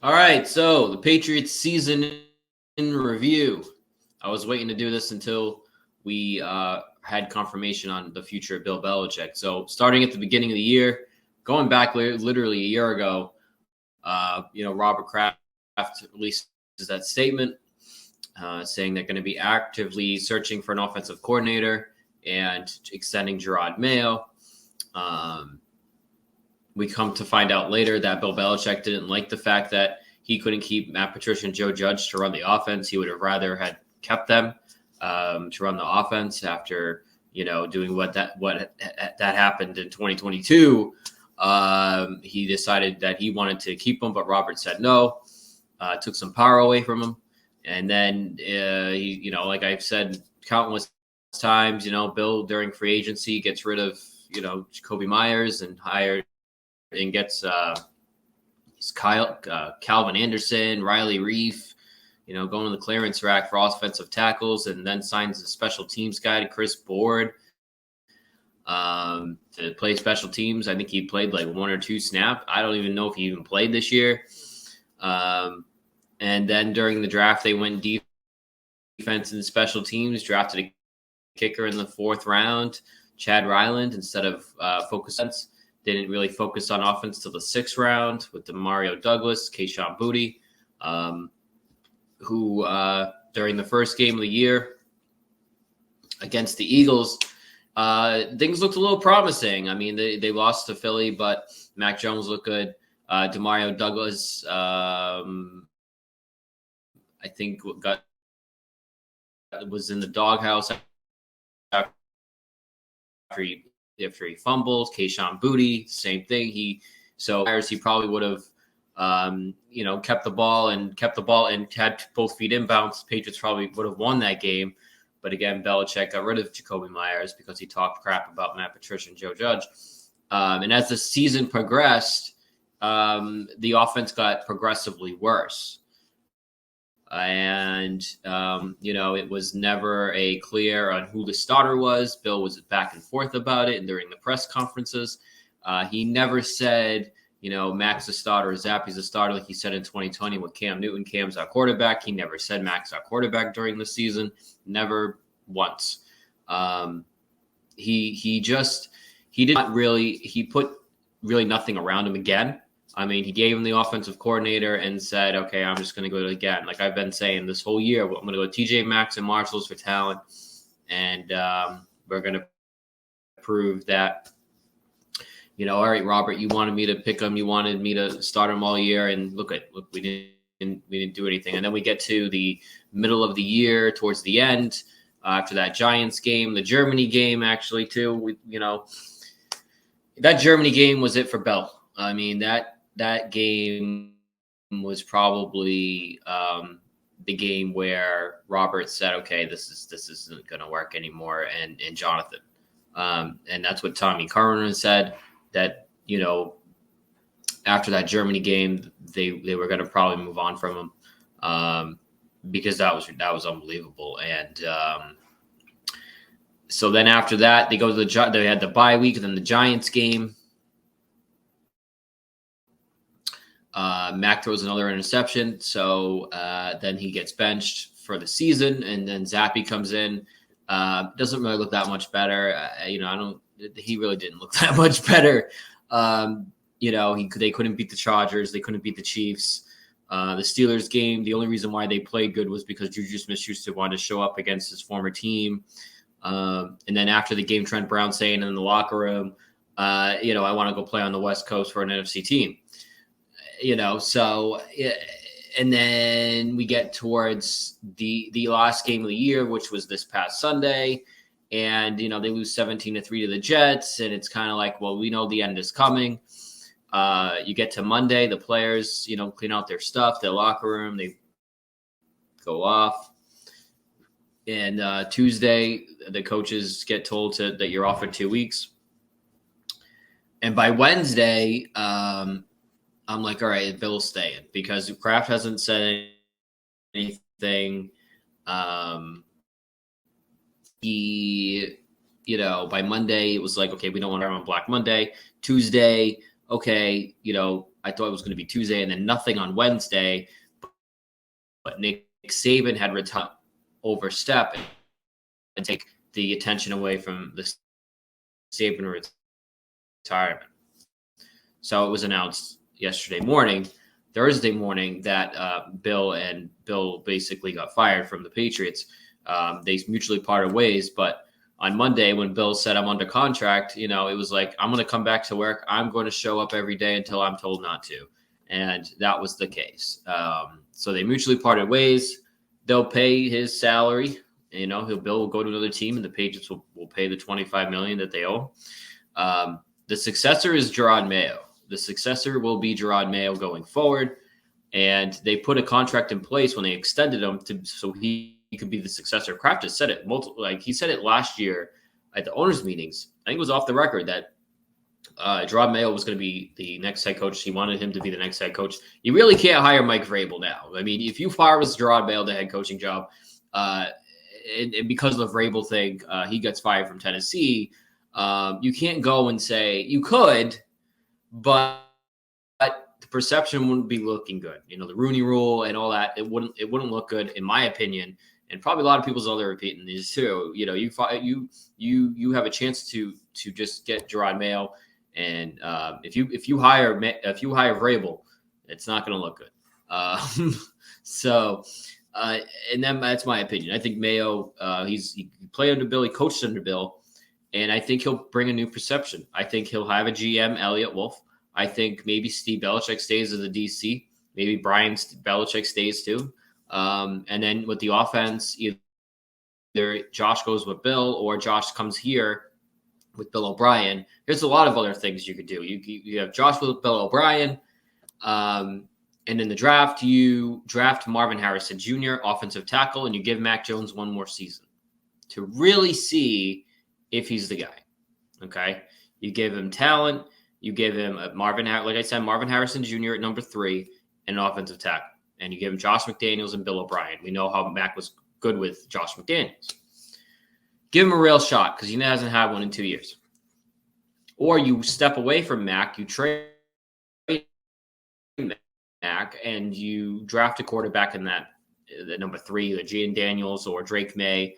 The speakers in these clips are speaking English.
All right, so the Patriots season in review. I was waiting to do this until we had confirmation on the future of Bill Belichick. So starting at the beginning of the year, going back literally a year ago, Robert Kraft releases that statement saying they're going to be actively searching for an offensive coordinator and extending Gerard Mayo. We come to find out later that Bill Belichick didn't like the fact that he couldn't keep Matt Patricia and Joe Judge to run the offense. He would have rather had kept them to run the offense after doing what that happened in 2022. He decided that he wanted to keep him, but Robert said no. Took some power away from him, and then he, like I've said countless times, Bill during free agency gets rid of Jacoby Myers and gets Calvin Anderson, Riley Reif, going to the clearance rack for offensive tackles, and then signs a special teams guy, Chris Board, to play special teams. I think he played like one or two snaps. I don't even know if he even played this year. And then during the draft, they went defense and special teams, drafted a kicker in the 4th round, Chad Ryland, instead of focusing. They didn't really focus on offense till the 6th round with the Mario Douglas, Kayshon Boutte, who during the first game of the year against the Eagles, things looked a little promising. I mean, they lost to Philly, but Mac Jones looked good. Demario Douglas, I think, was in the doghouse after he fumbled. Kayshon Boutte, same thing. He probably would have kept the ball and had both feet inbounds. Patriots probably would have won that game. But again, Belichick got rid of Jacoby Myers because he talked crap about Matt Patricia and Joe Judge. And as the season progressed, the offense got progressively worse. And, it was never a clear on who the starter was. Bill was back and forth about it. And during the press conferences, he never said, Mac's a starter, Zappy's a starter, like he said in 2020 with Cam Newton. Cam's our quarterback. He never said Mac's our quarterback during the season. Never once. He put really nothing around him again. I mean, he gave him the offensive coordinator and said, okay, I'm just going to go again. Like I've been saying this whole year, I'm going to go TJ Maxx and Marshalls for talent. And we're going to prove that, all right, Robert, you wanted me to pick him. You wanted me to start him all year. And look, we didn't do anything. And then we get to the middle of the year, towards the end, after that Giants game, the Germany game, actually, too. That Germany game was it for Bell. I mean, that game was probably the game where Robert said, okay, this isn't going to work anymore. And Jonathan. And that's what Tommy Curran said, that, after that Germany game, they were going to probably move on from him because that was unbelievable. And so then after that, they had the bye week, and then the Giants game. Mac throws another interception, so then he gets benched for the season, and then Zappy comes in. Doesn't really look that much better. He really didn't look that much better. They couldn't beat the Chargers, they couldn't beat the Chiefs. The Steelers game, the only reason why they played good was because Juju Smith-Schuster wanted to show up against his former team. And then after the game, Trent Brown saying in the locker room, I want to go play on the West Coast for an NFC team. And then we get towards the last game of the year, which was this past Sunday, and they lose 17-3 to the Jets, and it's kind of like, well, we know the end is coming. You get to Monday, the players, clean out their stuff, their locker room, they go off, and Tuesday, the coaches get told that you're off for 2 weeks, and by Wednesday, I'm like, all right, Bill's staying because Kraft hasn't said anything. By Monday, it was like, okay, we don't want to run on Black Monday. Tuesday, okay, I thought it was going to be Tuesday, and then nothing on Wednesday. But Nick Saban had overstep and take the attention away from the Saban retirement. So it was announced Thursday morning, that Bill basically got fired from the Patriots. They mutually parted ways, but on Monday, when Bill said, I'm under contract, it was like, I'm going to come back to work. I'm going to show up every day until I'm told not to. And that was the case. So they mutually parted ways. They'll pay his salary. Bill will go to another team, and the Patriots will pay the $25 million that they owe. The successor is Gerard Mayo. The successor will be Gerard Mayo going forward. And they put a contract in place when they extended him so he could be the successor. Kraft has said it he said it last year at the owners' meetings. I think it was off the record that Gerard Mayo was going to be the next head coach. He wanted him to be the next head coach. You really can't hire Mike Vrabel now. I mean, if you fire Gerard Mayo the head coaching job, and because of the Vrabel thing, he gets fired from Tennessee. You can't go and say you could, but the perception wouldn't be looking good. The Rooney Rule and all that, it wouldn't look good, in my opinion, and probably a lot of people's other opinion is too. You have a chance to just get Gerard Mayo, and if you hire Vrabel, it's not going to look good. And then that's my opinion. I think Mayo, he played under Bill, he coached under Bill, and I think he'll bring a new perception. I think he'll have a GM, Elliott Wolf. I think maybe Steve Belichick stays as a DC. Maybe Brian Belichick stays too. And then with the offense, either Josh goes with Bill or Josh comes here with Bill O'Brien. There's a lot of other things you could do. You have Josh with Bill O'Brien. And in the draft, you draft Marvin Harrison Jr., offensive tackle, and you give Mac Jones one more season to really see if he's the guy. Okay? You give him talent. You give him Marvin Harrison Jr. at number 3 and an offensive tackle. And you give him Josh McDaniels and Bill O'Brien. We know how Mac was good with Josh McDaniels. Give him a real shot because he hasn't had one in 2 years. Or you step away from Mac, you trade Mac, and you draft a quarterback in the number 3, the Jaden Daniels or Drake May.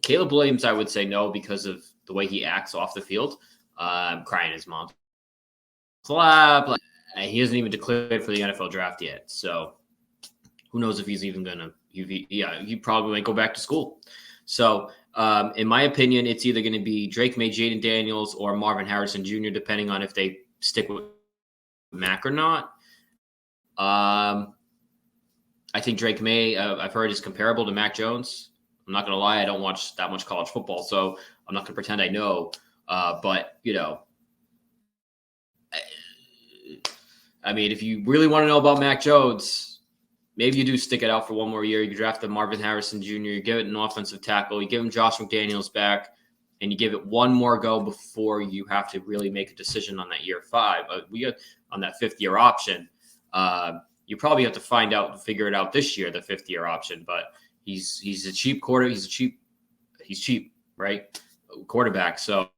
Caleb Williams, I would say no because of the way he acts off the field. Crying his mom's lap. He hasn't even declared for the NFL draft yet. So who knows if he's even going to – he probably might go back to school. So in my opinion, it's either going to be Drake May, Jaden Daniels, or Marvin Harrison Jr., depending on if they stick with Mac or not. I think Drake May, I've heard, is comparable to Mac Jones. I'm not going to lie. I don't watch that much college football, so I'm not going to pretend I know. But, I mean, if you really want to know about Mac Jones, maybe you do stick it out for one more year. You draft the Marvin Harrison Jr., you give it an offensive tackle, you give him Josh McDaniels back, and you give it one more go before you have to really make a decision on that year 5. We got on that 5th-year option. You probably have to figure it out this year, the 5th-year option. But he's a cheap quarter. He's cheap, right? Quarterback. So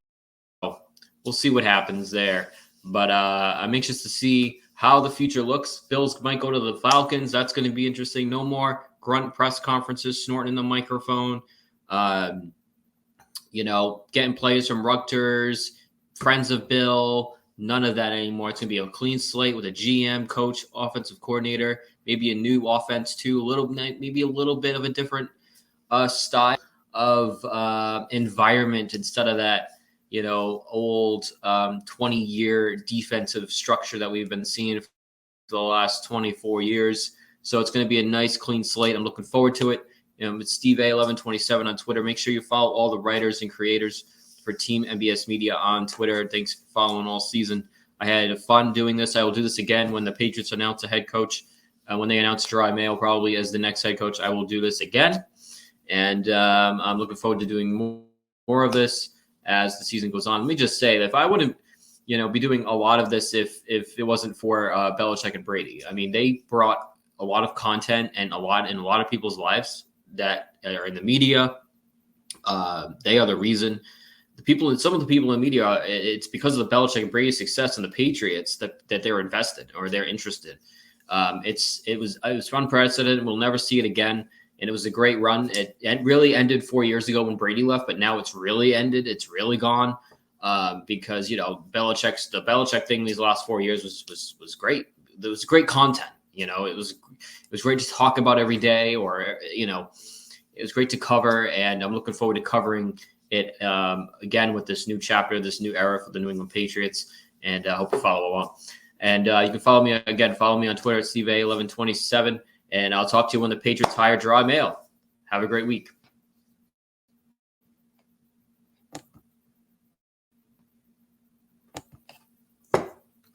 we'll see what happens there. But I'm anxious to see how the future looks. Bills might go to the Falcons. That's going to be interesting. No more grunt press conferences, snorting in the microphone. Getting players from Rutgers, friends of Bill. None of that anymore. It's going to be a clean slate with a GM, coach, offensive coordinator, maybe a new offense too, maybe a little bit of a different style of environment instead of that, old 20-year defensive structure that we've been seeing for the last 24 years. So it's going to be a nice, clean slate. I'm looking forward to it. It's Steve A1127 on Twitter. Make sure you follow all the writers and creators for Team MBS Media on Twitter. Thanks for following all season. I had fun doing this. I will do this again when the Patriots announce a head coach. When they announce Gerard Mayo probably as the next head coach, I will do this again. And I'm looking forward to doing more of this as the season goes on. Let me just say that if I wouldn't, be doing a lot of this if it wasn't for Belichick and Brady. I mean, they brought a lot of content and a lot in a lot of people's lives that are in the media. They are the reason some of the people in the media, it's because of the Belichick and Brady success and the Patriots that they're invested or they're interested. It was unprecedented. We'll never see it again. And it was a great run. It really ended 4 years ago when Brady left, but now it's really ended. It's really gone because the Belichick thing these last 4 years was great. There was great content. It was great to talk about every day, or it was great to cover. And I'm looking forward to covering it again with this new chapter, this new era for the New England Patriots. And I hope you follow along. And you can follow me on Twitter at SteveA1127. And I'll talk to you when the Patriots hire Gerard Mayo. Have a great week.